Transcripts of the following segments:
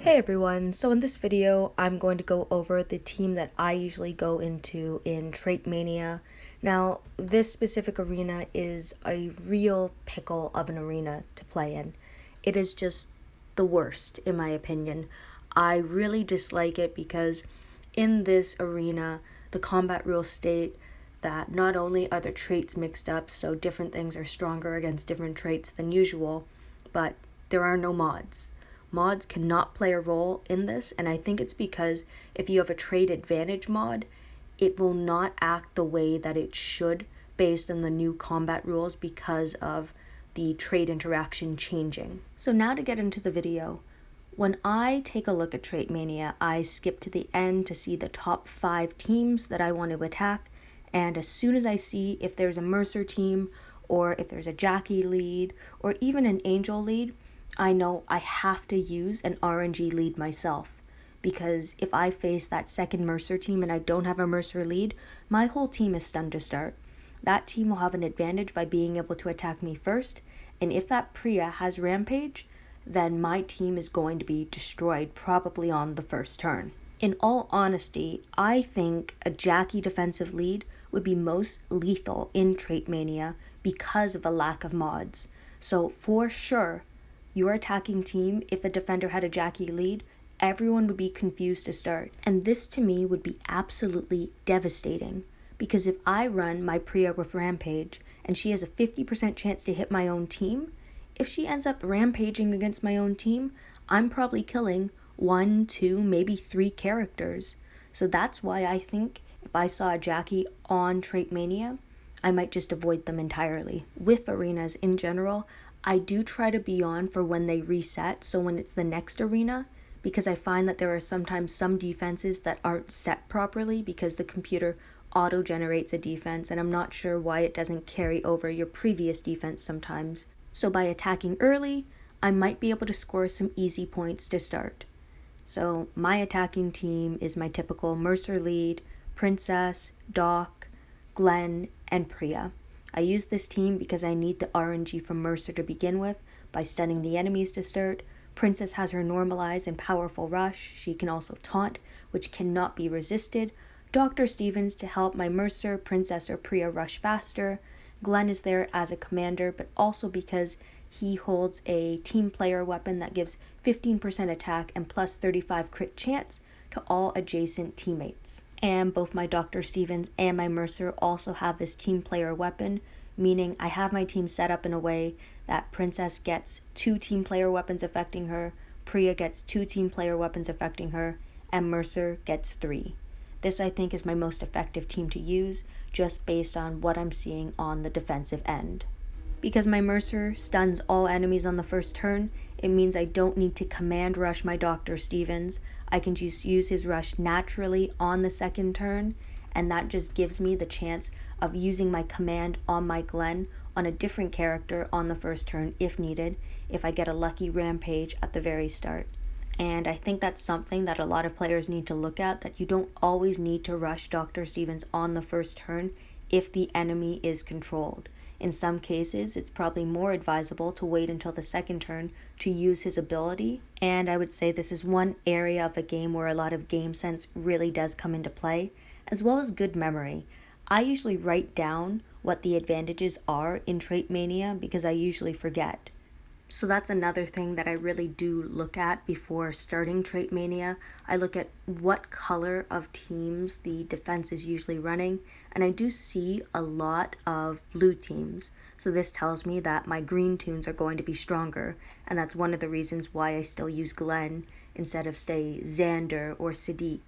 Hey everyone, so in this video I'm going to go over the team that I usually go into in Trait Mania. Now this specific arena is a real pickle of an arena to play in. It is just the worst in my opinion. I really dislike it because in this arena the combat rules state that not only are the traits mixed up so different things are stronger against different traits than usual, but there are no mods. Mods cannot play a role in this, and I think it's because if you have a trait advantage mod, it will not act the way that it should based on the new combat rules because of the trait interaction changing. So now to get into the video. When I take a look at Trait Mania, I skip to the end to see the top 5 teams that I want to attack, and as soon as I see if there's a Mercer team, or if there's a Jackie lead, or even an Angel lead, I know I have to use an RNG lead myself, because if I face that second Mercer team and I don't have a Mercer lead, my whole team is stunned to start. That team will have an advantage by being able to attack me first, and if that Priya has Rampage, then my team is going to be destroyed probably on the first turn. In all honesty, I think a Jackie defensive lead would be most lethal in Trait Mania because of a lack of mods. So for sure, your attacking team, if the defender had a Jackie lead, everyone would be confused to start. And this to me would be absolutely devastating, because if I run my Priya with Rampage and she has a 50% chance to hit my own team, if she ends up rampaging against my own team, I'm probably killing 1, 2, maybe 3 characters. So that's why I think if I saw a Jackie on Trait Mania, I might just avoid them entirely. With arenas in general, I do try to be on for when they reset, so when it's the next arena, because I find that there are sometimes some defenses that aren't set properly because the computer auto-generates a defense, and I'm not sure why it doesn't carry over your previous defense sometimes. So by attacking early, I might be able to score some easy points to start. So my attacking team is my typical Mercer lead, Princess, Doc, Glenn, and Priya. I use this team because I need the RNG from Mercer to begin with by stunning the enemies to start. Princess has her normalized and powerful rush. She can also taunt, which cannot be resisted. Dr. Stevens to help my Mercer, Princess, or Priya rush faster. Glenn is there as a commander, but also because he holds a team player weapon that gives 15% attack and plus 35 crit chance to all adjacent teammates. And both my Dr. Stevens and my Mercer also have this team player weapon, meaning I have my team set up in a way that Princess gets 2 team player weapons affecting her, Priya gets 2 team player weapons affecting her, and Mercer gets 3. This I think is my most effective team to use, just based on what I'm seeing on the defensive end. Because my Mercer stuns all enemies on the first turn, it means I don't need to command rush my Dr. Stevens. I can just use his rush naturally on the second turn, and that just gives me the chance of using my command on my Glenn on a different character on the first turn if needed, if I get a lucky rampage at the very start. And I think that's something that a lot of players need to look at, that you don't always need to rush Dr. Stevens on the first turn if the enemy is controlled. In some cases, it's probably more advisable to wait until the second turn to use his ability, and I would say this is one area of a game where a lot of game sense really does come into play, as well as good memory. I usually write down what the advantages are in Trait Mania because I usually forget. So that's another thing that I really do look at before starting Trait Mania. I look at what color of teams the defense is usually running, and I do see a lot of blue teams. So this tells me that my green toons are going to be stronger, and that's one of the reasons why I still use Glenn instead of, say, Xander or Sadiq.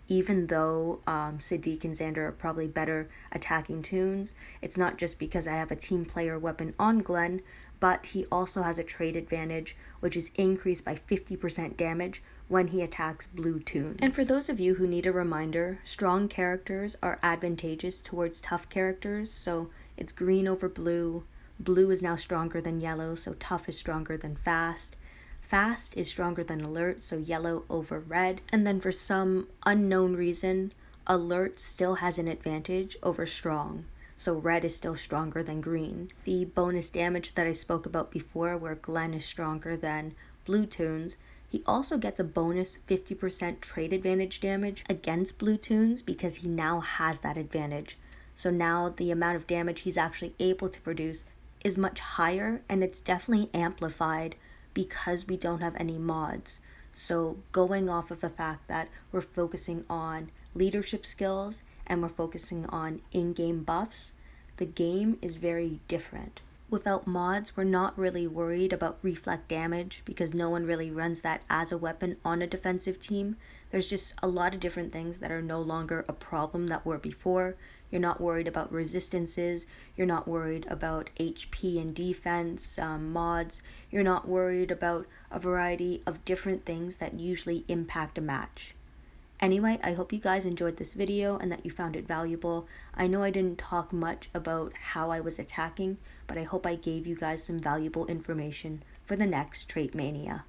Even though Sadiq and Xander are probably better attacking toons, it's not just because I have a team player weapon on Glenn, but he also has a trait advantage, which is increased by 50% damage when he attacks blue toons. And for those of you who need a reminder, strong characters are advantageous towards tough characters, so it's green over blue. Blue is now stronger than yellow, so tough is stronger than fast. Fast is stronger than alert, so yellow over red. And then for some unknown reason, alert still has an advantage over strong. So red is still stronger than green. The bonus damage that I spoke about before, where Glenn is stronger than blue toons, He also gets a bonus 50% trade advantage damage against blue toons because he now has that advantage. So now the amount of damage he's actually able to produce is much higher, and it's definitely amplified because we don't have any mods. So going off of the fact that we're focusing on leadership skills and we're focusing on in-game buffs, the game is very different. Without mods, we're not really worried about reflect damage because no one really runs that as a weapon on a defensive team. There's just a lot of different things that are no longer a problem that were before. You're not worried about resistances. You're not worried about HP and defense mods. You're not worried about a variety of different things that usually impact a match. Anyway, I hope you guys enjoyed this video and that you found it valuable. I know I didn't talk much about how I was attacking, but I hope I gave you guys some valuable information for the next Trait Mania.